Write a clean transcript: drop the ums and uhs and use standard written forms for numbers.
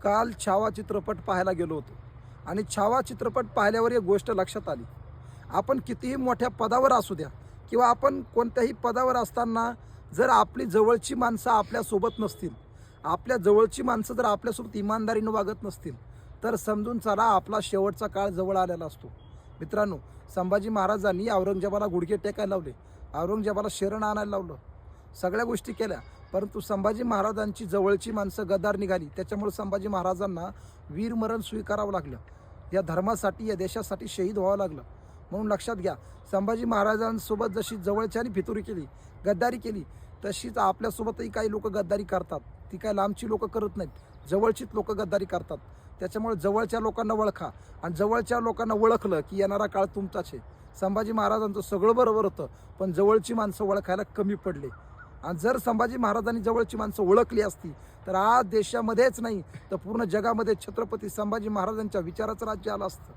काल छावा चित्रपट पाहायला गेलो होतो आणि छावा चित्रपट पाहिल्यावर एक गोष्ट लक्षात आली. आपण कितीही मोठ्या पदावर असू द्या किंवा आपण कोणत्याही पदावर असताना जर आपली जवळची माणसं आपल्यासोबत नसतील, आपल्या जवळची माणसं जर आपल्यासोबत इमानदारीनं वागत नसतील, तर समजून चला आपला शेवटचा काळ जवळ आलेला असतो. मित्रांनो, संभाजी महाराजांनी औरंगजेबाला गुडघे टेकायला लावले, औरंगजेबाला शरण आणायला लावलं, सगळ्या गोष्टी केल्या. परंतु संभाजी महाराजांची जवळची माणसं गद्दार निघाली. त्याच्यामुळे संभाजी महाराजांना वीरमरण स्वीकारावं लागलं. या धर्मासाठी, या देशासाठी शहीद व्हावं लागलं. म्हणून लक्षात घ्या, संभाजी महाराजांसोबत जशी जवळच्यानी फितुरी केली, गद्दारी केली, तशीच आपल्यासोबतही काही लोक गद्दारी करतात. ती काय लांबची लोक करत नाहीत, जवळचीच लोक गद्दारी करतात. त्याच्यामुळे जवळच्या लोकांना ओळखा आणि जवळच्या लोकांना ओळखलं की येणारा काळ तुमचाच आहे. संभाजी महाराजांचं सगळं बरोबर होतं, पण जवळची माणसं ओळखायला कमी पडले. आणि जर संभाजी महाराजांनी जवळची माणसं ओळखली असती तर आज देशामध्येच नाही तर पूर्ण जगामध्ये छत्रपती संभाजी महाराजांच्या विचाराचं राज्य आलं असतं.